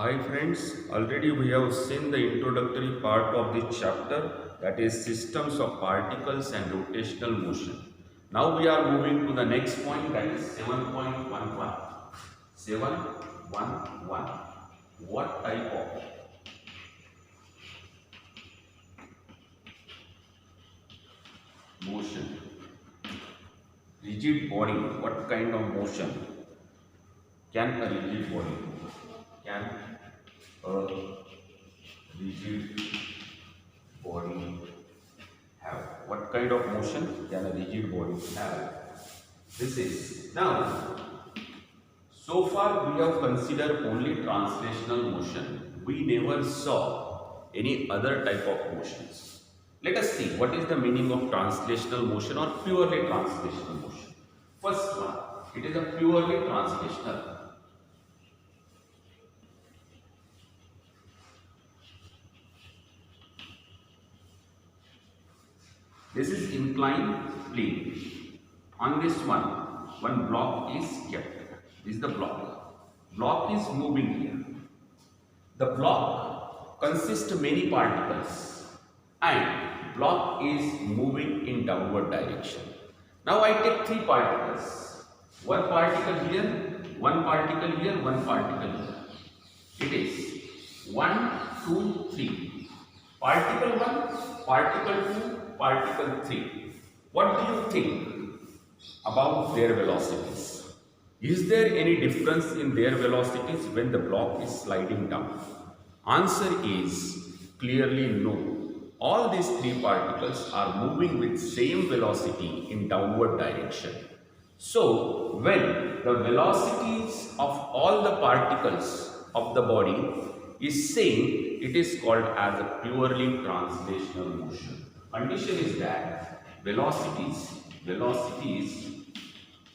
Hi friends, already we have seen the introductory part of this chapter, that is systems of particles and rotational motion. Now we are moving to the next point, that is 7.11. 711. What type of motion? Rigid body. What kind of motion can a rigid body do? Can a rigid body have? What kind of motion can a rigid body have? This is now, so far we have considered only translational motion. We never saw any other type of motions. Let us see what is the meaning of translational motion or purely translational motion. First one, it is a purely translational. This is inclined plane. On this one block is kept. This is the block. Block is moving here. The block consists of many particles and block is moving in downward direction. Now I take three particles. One particle here, one particle here, one particle here. It is 1, 2, 3. Particle 1, particle 2, particle 3. What do you think about their velocities? Is there any difference in their velocities when the block is sliding down? Answer is clearly no. All these three particles are moving with same velocity in downward direction. So, when the velocities of all the particles of the body is same, it is called as a purely translational motion. Condition is that velocities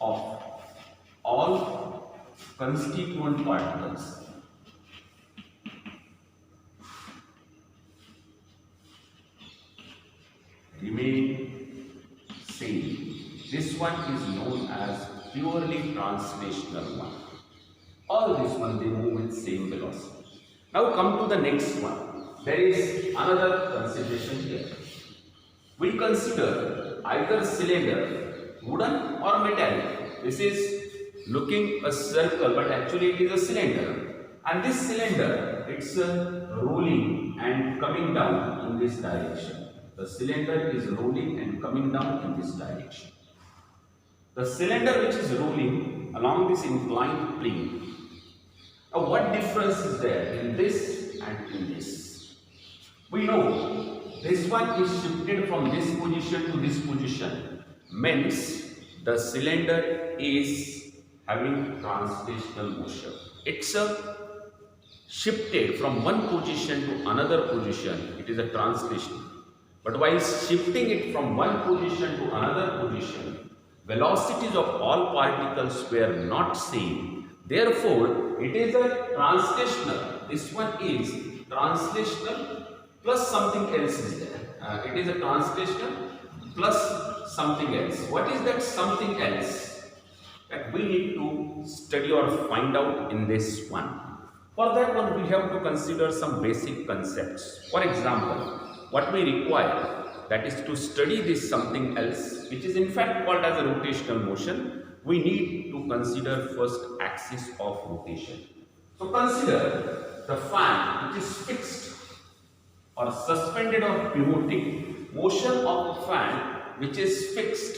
of all constituent particles remain same. This one is known as purely translational one. All this one they move with same velocity. Now come to the next one. There is another consideration here. We consider either cylinder, wooden or metallic. This is looking a circle, but actually it is a cylinder. And this cylinder, it's rolling and coming down in this direction. The cylinder is rolling and coming down in this direction. The cylinder which is rolling along this inclined plane. Now what difference is there in this and in this? We know this one is shifted from this position to this position. Means the cylinder is having translational motion. It's shifted from one position to another position. It is a translation. But while shifting it from one position to another position, velocities of all particles were not same. Therefore, it is a translational. This one is translational plus something else is there. It is a translational plus something else. What is that something else that we need to study or find out in this one? For that one, we have to consider some basic concepts. For example, what we require, that is to study this something else, which is in fact called as a rotational motion, we need to consider first axis of rotation. So consider the fan which is fixed or suspended or pivoting. Motion of the fan which is fixed,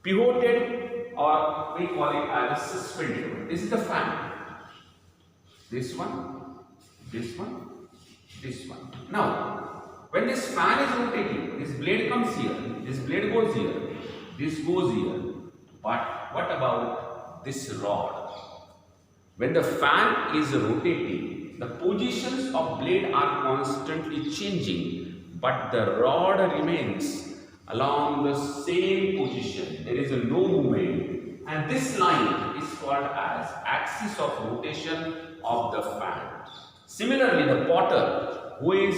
pivoted, or we call it as suspended. This is the fan. This one, this one, this one. Now, when this fan is rotating, this blade comes here, this blade goes here, this goes here. But what about this rod? When the fan is rotating, the positions of blade are constantly changing, but the rod remains along the same position. There is no movement, and this line is called as axis of rotation of the fan. Similarly, the potter who is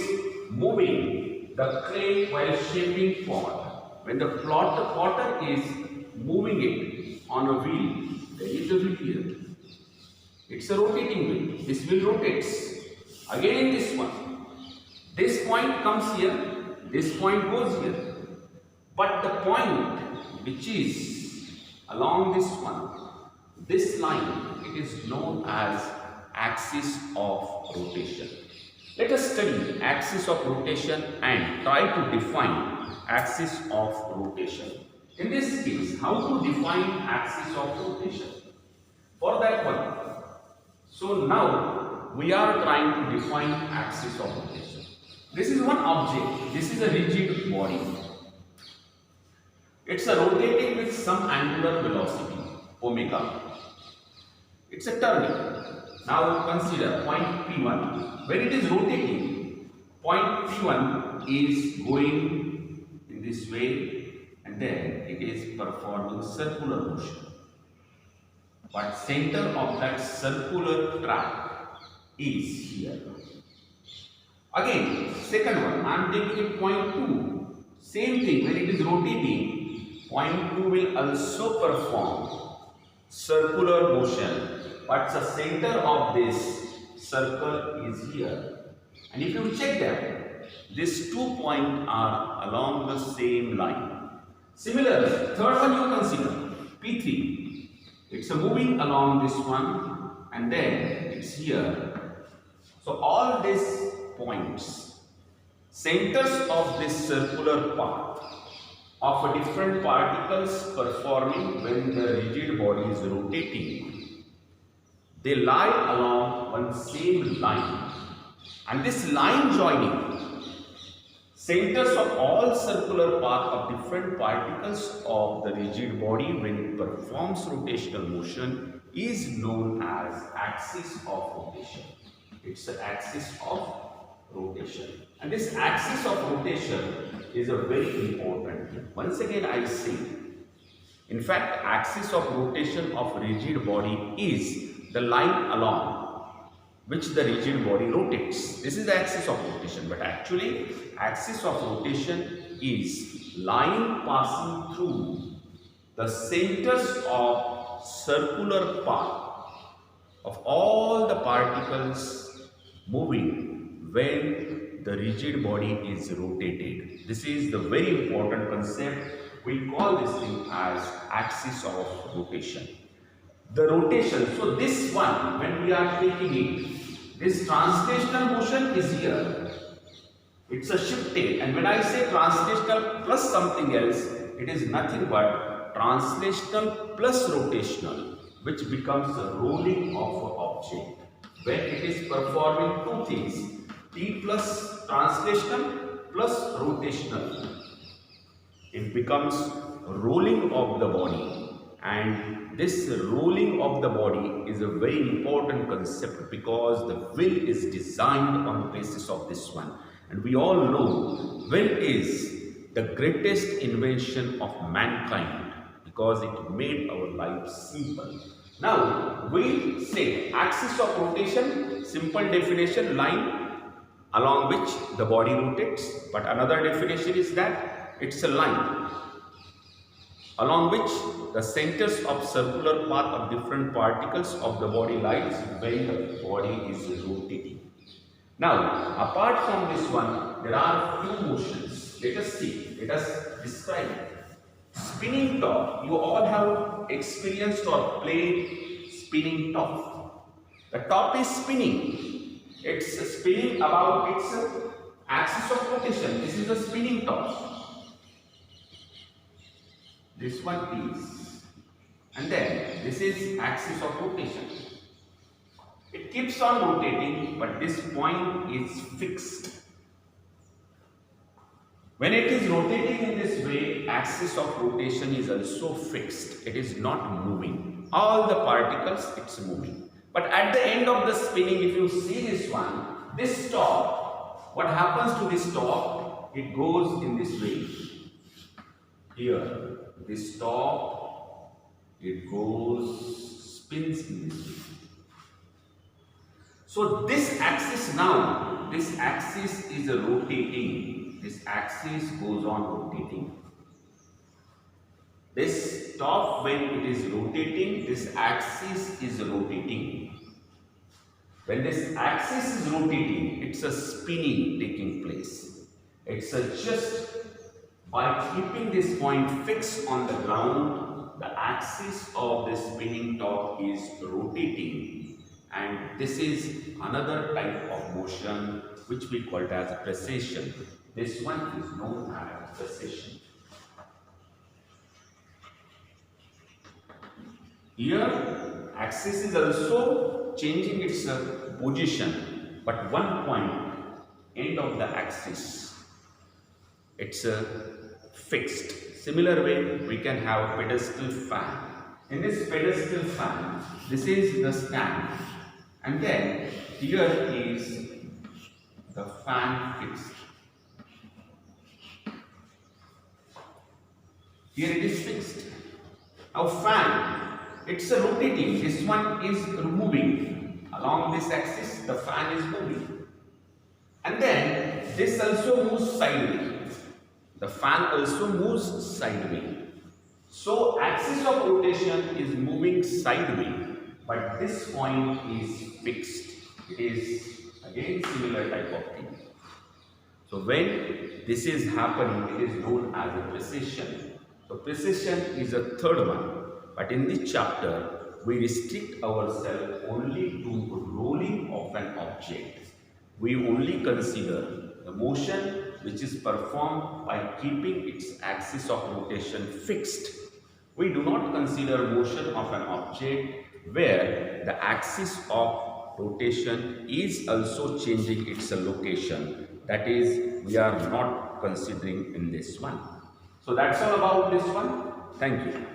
moving the clay while shaping pot, when the potter is moving it on a wheel, there is a wheel here. It's a rotating wheel. This wheel rotates. Again this one. This point comes here. This point goes here. But the point which is along this one, this line, it is known as axis of rotation. Let us study axis of rotation and try to define axis of rotation. In this case, how to define axis of rotation? For that one, so now we are trying to define axis of rotation. This is one object. This is a rigid body. It's a rotating with some angular velocity, omega. It's a turning. Now consider point P1. When it is rotating, point P1 is going in this way and then it is performing circular motion. But center of that circular track is here. Again, second one, I am taking it point 2. Same thing, when it is rotating, point 2 will also perform circular motion, but the center of this circle is here. And if you check that, these 2 points are along the same line. Similarly, third one you consider, P3. It's moving along this one and then it's here. So all these points, centers of this circular path of different particles performing when the rigid body is rotating, they lie along one same line, and this line joining centers of all circular path of different particles of the rigid body when it performs rotational motion is known as axis of rotation. It's an axis of rotation, and this axis of rotation is a very important. Once again I say, in fact, axis of rotation of rigid body is the line along which the rigid body rotates. This is the axis of rotation, but actually axis of rotation is line passing through the centers of circular path of all the particles moving when the rigid body is rotated. This is the very important concept. We call this thing as axis of rotation. The rotation, so this one, when we are taking it, this translational motion is here. It's a shifting, and when I say translational plus something else, it is nothing but translational plus rotational, which becomes a rolling of an object. When it is performing two things, T plus translational plus rotational, it becomes rolling of the body. And this rolling of the body is a very important concept because the will is designed on the basis of this one. And we all know will is the greatest invention of mankind because it made our life simple. Now we say axis of rotation, simple definition, line along which the body rotates, but another definition is that it's a line along which the centers of circular path of different particles of the body lies when the body is rotating. Now, apart from this one, there are few motions. Let us see, let us describe it. Spinning top, you all have experienced or played spinning top. The top is spinning. It's spinning about its axis of rotation. This is a spinning top. This one is, and then this is axis of rotation. It keeps on rotating, but this point is fixed. When it is rotating in this way, axis of rotation is also fixed. It is not moving. All the particles, it's moving. But at the end of the spinning, if you see this one, this top, what happens to this top? It goes in this way. Here. This top, it goes, spins in this way. So this axis now, this axis is rotating. This axis goes on rotating. This top, when it is rotating, this axis is rotating. When this axis is rotating, it's a spinning taking place. It's a just by keeping this point fixed on the ground, the axis of the spinning top is rotating, and this is another type of motion which we call it as precession. This one is known as precession. Here, axis is also changing its position, but one point, end of the axis, it's fixed. Similar way, we can have a pedestal fan. In this pedestal fan, this is the stand, and then here is the fan fixed. Here it is fixed. Now fan, it's rotating. This one is moving. Along this axis, the fan is moving. And then this also moves sideways. The fan also moves sideways. So axis of rotation is moving sideways, but this point is fixed. It is again similar type of thing. So when this is happening, it is known as a precession. So precession is a third one. But in this chapter, we restrict ourselves only to rolling of an object. We only consider the motion which is performed by keeping its axis of rotation fixed. We do not consider motion of an object where the axis of rotation is also changing its location. That is, we are not considering in this one. So that's all about this one. Thank you.